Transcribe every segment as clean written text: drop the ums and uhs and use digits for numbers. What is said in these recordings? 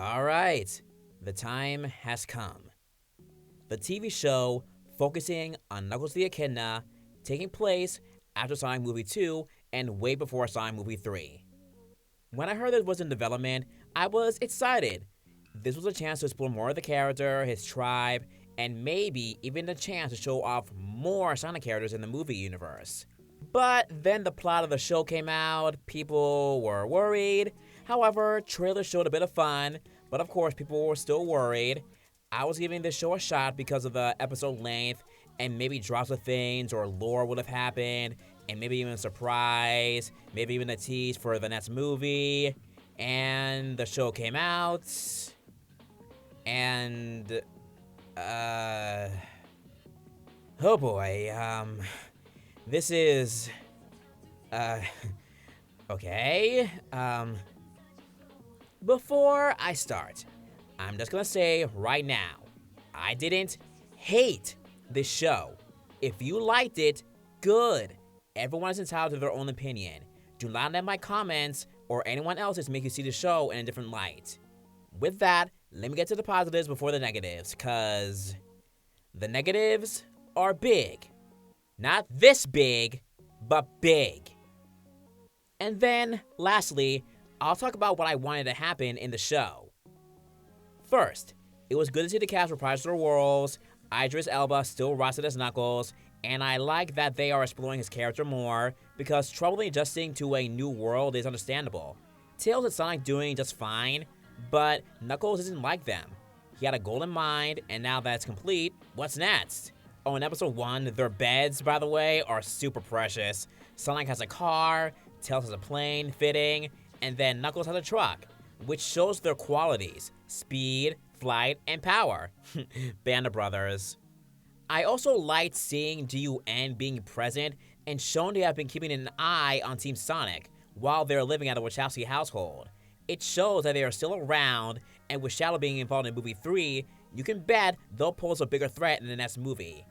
All right, the time has come. The TV show focusing on Knuckles the Echidna, taking place after Sonic Movie 2 and way before Sonic Movie 3. When I heard this was in development, I was excited. This was a chance to explore more of the character, his tribe, and maybe even a chance to show off more Sonic characters in the movie universe. But then the plot of the show came out, people were worried. However, trailers showed a bit of fun, but of course people were still worried. I was giving this show a shot because of the episode length and maybe drops of things or lore would have happened, and maybe even a surprise, maybe even a tease for the next movie. And the show came out, and oh boy, this is okay. Before I start, I'm just gonna say right now, I didn't hate this show. If you liked it, good. Everyone is entitled to their own opinion. Do not let my comments or anyone else's make you see the show in a different light. With that, let me get to the positives before the negatives, cause the negatives are big. Not this big, but big. And then, lastly, I'll talk about what I wanted to happen in the show. First, it was good to see the cast reprise their roles. Idris Elba still rostered as Knuckles, and I like that they are exploring his character more, because troubling adjusting to a new world is understandable. Tails and Sonic doing just fine, but Knuckles isn't like them. He had a goal in mind, and now that it's complete, what's next? Oh, in episode 1, their beds, by the way, are super precious. Sonic has a car, Tails has a plane fitting, and then Knuckles has a truck, which shows their qualities: speed, flight, and power. Band of brothers. I also liked seeing GUN being present and shown to have been keeping an eye on Team Sonic while they're living at the Wachowski household. It shows that they are still around, and with Shadow being involved in movie 3, you can bet they'll pose a bigger threat in the next movie.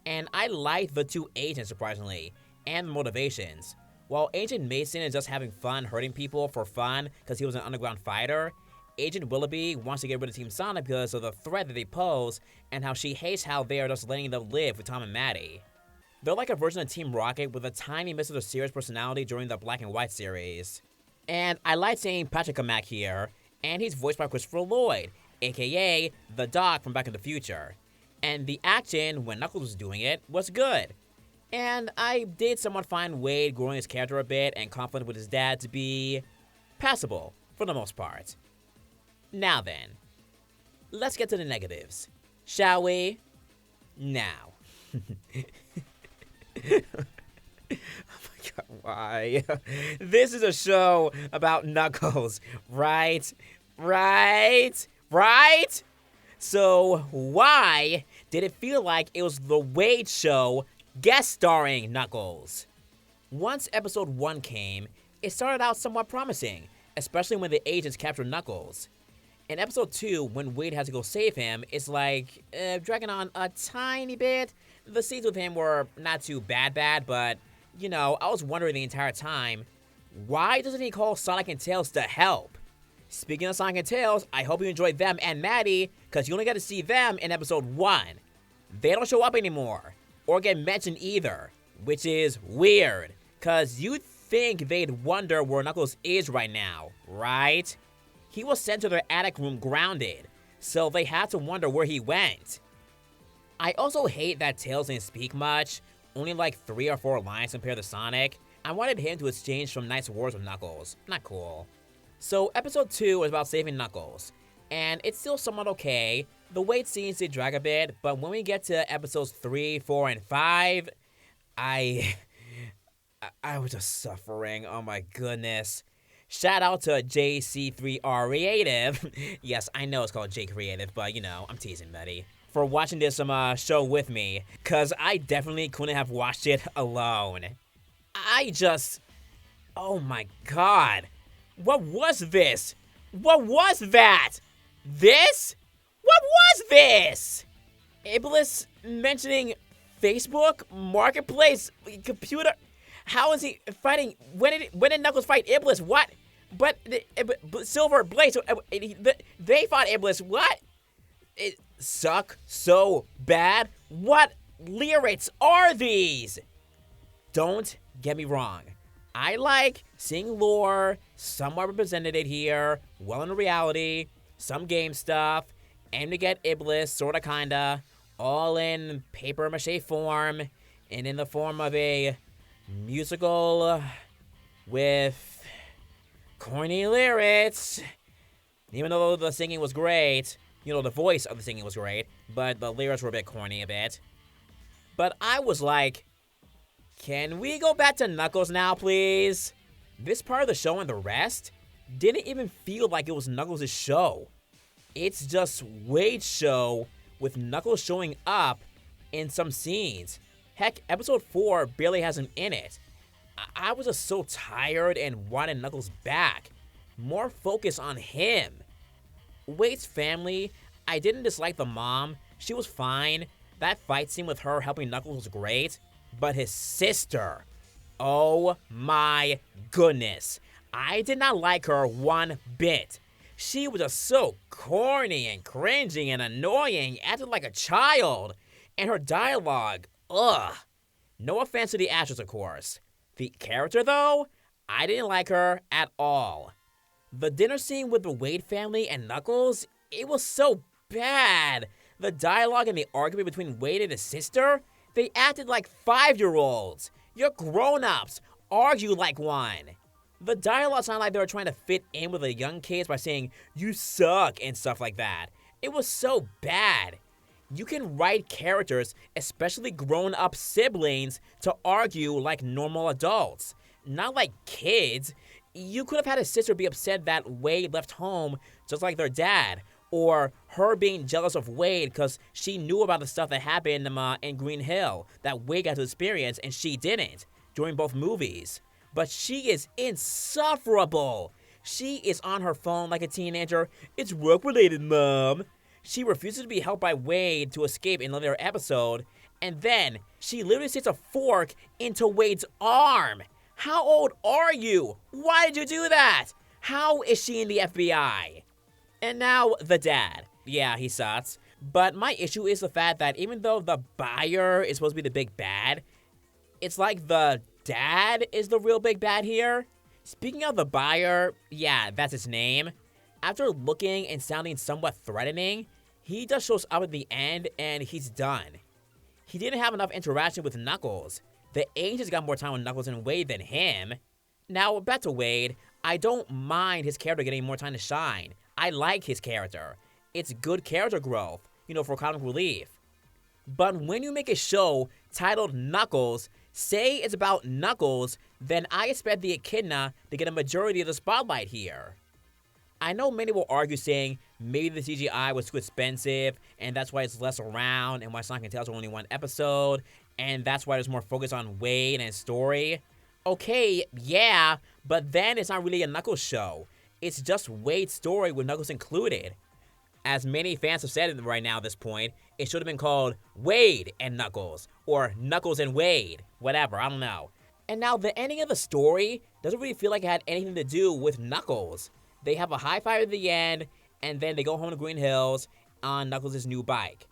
And I liked the two agents, surprisingly, and the motivations. While Agent Mason is just having fun hurting people for fun because he was an underground fighter, Agent Willoughby wants to get rid of Team Sonic because of the threat that they pose and how she hates how they are just letting them live with Tom and Maddie. They're like a version of Team Rocket with a tiny mix of their serious personality during the Black and White series. And I like seeing Patrick Mack here, and he's voiced by Christopher Lloyd, aka the Doc from Back in the Future. And the action, when Knuckles was doing it, was good. And I did somewhat find Wade growing his character a bit and conflict with his dad to be passable, for the most part. Now then, let's get to the negatives, shall we? Now. Oh my god, why? This is a show about Knuckles, right? So why did it feel like it was the Wade Show guest starring Knuckles? Once episode 1 came, it started out somewhat promising, especially when the agents captured Knuckles. In episode 2, when Wade has to go save him, it's like, dragging on a tiny bit. The scenes with him were not too bad, but, I was wondering the entire time, why doesn't he call Sonic and Tails to help? Speaking of Sonic and Tails, I hope you enjoyed them and Maddie, because you only got to see them in episode 1. They don't show up anymore, or get mentioned either, which is weird, because you'd think they'd wonder where Knuckles is right now, right? He was sent to their attic room grounded, so they had to wonder where he went. I also hate that Tails didn't speak much, only like 3 or 4 lines compared to Sonic. I wanted him to exchange some nice words with Knuckles. Not cool. So episode 2 was about saving Knuckles, and it's still somewhat okay. The wait scenes did drag a bit, but when we get to episodes 3, 4, and 5, I was just suffering. Oh my goodness. Shout out to JC3R Creative. Yes, I know it's called J Creative, but I'm teasing, buddy. For watching this show with me, cause I definitely couldn't have watched it alone. Oh my god. What was this? What was that? This? What was this? Iblis mentioning Facebook, Marketplace, computer. How is he fighting? When did Knuckles fight Iblis? What but Silver Blaze, they fought Iblis. What? It suck so bad? What lyrics are these? Don't get me wrong. I like seeing lore somewhat represented here, well in reality, some game stuff, aim to get Iblis, sorta kinda, all in paper mache form, and in the form of a musical with corny lyrics. Even though the singing was great, the voice of the singing was great, but the lyrics were a bit corny a bit. But I was like, can we go back to Knuckles now, please? This part of the show and the rest didn't even feel like it was Knuckles' show. It's just Wade's show with Knuckles showing up in some scenes. Heck, episode 4 barely has him in it. I was just so tired and wanted Knuckles back. More focus on him. Wade's family, I didn't dislike the mom. She was fine. That fight scene with her helping Knuckles was great. But his sister, oh my goodness. I did not like her one bit. She was just so corny and cringy and annoying, acted like a child. And her dialogue, ugh. No offense to the actress, of course. The character, though, I didn't like her at all. The dinner scene with the Wade family and Knuckles, it was so bad. The dialogue and the argument between Wade and his sister, they acted like 5-year-olds. You're grown-ups. Argue like one. The dialogue sounded like they were trying to fit in with the young kids by saying, you suck, and stuff like that. It was so bad. You can write characters, especially grown-up siblings, to argue like normal adults. Not like kids. You could have had his sister be upset that Wade left home just like their dad. Or her being jealous of Wade because she knew about the stuff that happened in Green Hill that Wade got to experience and she didn't during both movies. But she is insufferable. She is on her phone like a teenager. It's work-related, Mom. She refuses to be helped by Wade to escape in another episode. And then she literally sticks a fork into Wade's arm. How old are you? Why did you do that? How is she in the FBI? And now, the dad. Yeah, he sucks. But my issue is the fact that even though the buyer is supposed to be the big bad, it's like the dad is the real big bad here. Speaking of the buyer, yeah, that's his name. After looking and sounding somewhat threatening, he just shows up at the end and he's done. He didn't have enough interaction with Knuckles. The Angels got more time with Knuckles and Wade than him. Now, back to Wade, I don't mind his character getting more time to shine. I like his character. It's good character growth, for comic relief. But when you make a show titled Knuckles, say it's about Knuckles, then I expect the Echidna to get a majority of the spotlight here. I know many will argue saying maybe the CGI was too expensive, and that's why it's less around, and why Sonic and Tails are only one episode, and that's why there's more focus on Wade and his story. Okay, yeah, but then it's not really a Knuckles show. It's just Wade's story with Knuckles included. As many fans have said right now at this point, it should have been called Wade and Knuckles, or Knuckles and Wade, whatever, I don't know. And now the ending of the story doesn't really feel like it had anything to do with Knuckles. They have a high five at the end, and then they go home to Green Hills on Knuckles' new bike.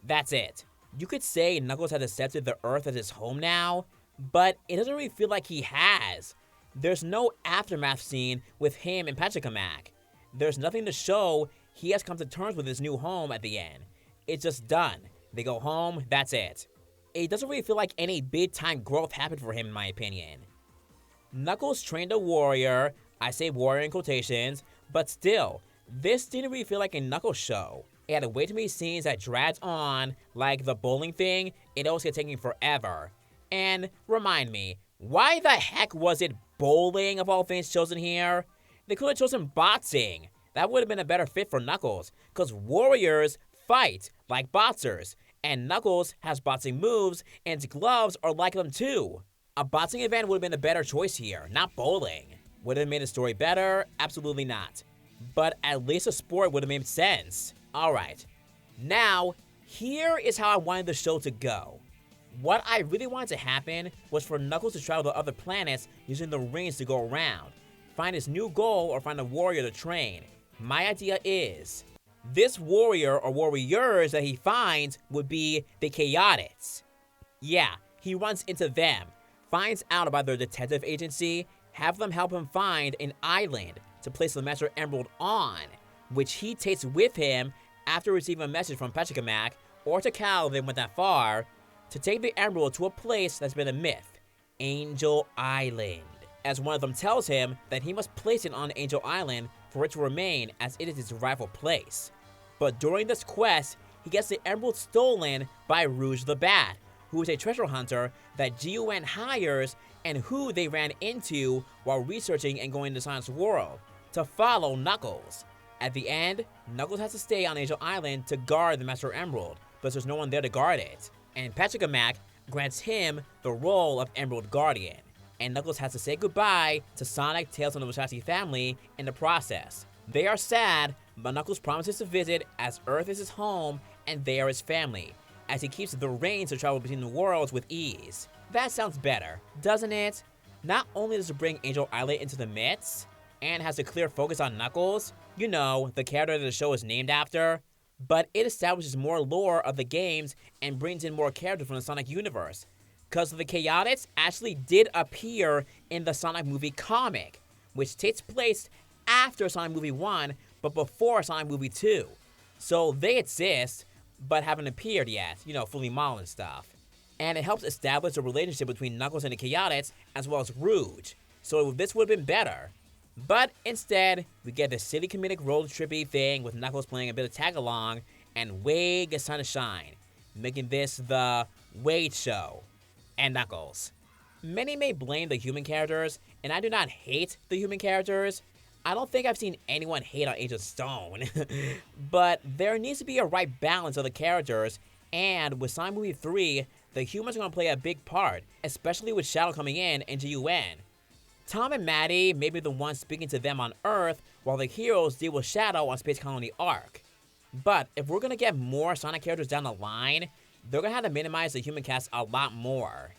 That's it. You could say Knuckles has accepted the Earth as his home now, but it doesn't really feel like he has. There's no aftermath scene with him and Pachacamac. There's nothing to show he has come to terms with his new home at the end. It's just done. They go home, that's it. It doesn't really feel like any big-time growth happened for him, in my opinion. Knuckles trained a warrior, I say warrior in quotations, but still, this didn't really feel like a Knuckles show. It had way too many scenes that dragged on, like the bowling thing, it always kept taking forever. And remind me, why the heck was it bowling of all things chosen here? They could have chosen boxing. That would have been a better fit for Knuckles, because warriors fight like boxers, and Knuckles has boxing moves, and his gloves are like them too. A boxing event would have been a better choice here, not bowling. Would it have made the story better? Absolutely not. But at least a sport would have made sense. Alright, now, here is how I wanted the show to go. What I really wanted to happen was for Knuckles to travel to other planets using the rings to go around. find his new goal or find a warrior to train. My idea is, this warrior or warriors that he finds would be the Chaotix. Yeah, he runs into them, finds out about their detective agency, have them help him find an island to place the Master Emerald on, which he takes with him after receiving a message from Pachacamac or Tikal if they went that far, to take the Emerald to a place that's been a myth, Angel Island, as one of them tells him that he must place it on Angel Island for it to remain, as it is his rightful place. But during this quest, he gets the Emerald stolen by Rouge the Bat, who is a treasure hunter that GUN hires and who they ran into while researching and going into Sonic's world to follow Knuckles. At the end, Knuckles has to stay on Angel Island to guard the Master Emerald, but there's no one there to guard it. And Pachacamac grants him the role of Emerald Guardian, and Knuckles has to say goodbye to Sonic, Tails, and the Wachowski family in the process. They are sad, but Knuckles promises to visit as Earth is his home and they are his family, as he keeps the reins to travel between the worlds with ease. That sounds better, doesn't it? Not only does it bring Angel Island into the midst, and has a clear focus on Knuckles, you know, the character that the show is named after, but it establishes more lore of the games and brings in more characters from the Sonic universe, because the Chaotix actually did appear in the Sonic movie comic, which takes place after Sonic Movie 1, but before Sonic Movie 2. So they exist, but haven't appeared yet, you know, fully modeled and stuff. And it helps establish a relationship between Knuckles and the Chaotix, as well as Rouge. So this would have been better. But instead, we get this silly comedic road trippy thing with Knuckles playing a bit of tag-along, and Wade gets time to shine, making this the Wade Show. And Knuckles. Many may blame the human characters, and I do not hate the human characters. I don't think I've seen anyone hate on Angel Stone. But there needs to be a right balance of the characters, and with Sonic Movie 3, the humans are going to play a big part, especially with Shadow coming in and GUN. Tom and Maddie may be the ones speaking to them on Earth, while the heroes deal with Shadow on Space Colony Arc. But if we're going to get more Sonic characters down the line, they're going to have to minimize the human cast a lot more.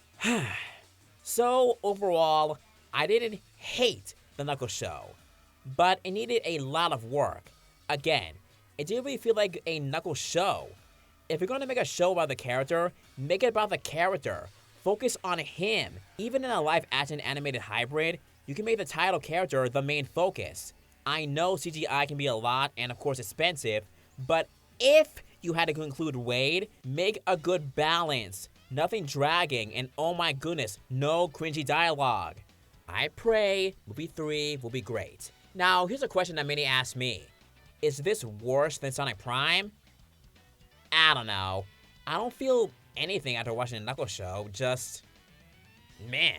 So overall, I didn't hate the Knuckles show, but it needed a lot of work. Again, it didn't really feel like a Knuckles show. If you're going to make a show about the character, make it about the character. Focus on him. Even in a live-action animated hybrid, you can make the title character the main focus. I know CGI can be a lot and of course expensive, but if you had to include Wade, make a good balance. Nothing dragging, and oh my goodness, no cringy dialogue. I pray Movie 3 will be great. Now, here's a question that many ask me. Is this worse than Sonic Prime? I don't know. I don't feel anything after watching the Knuckles show, just meh.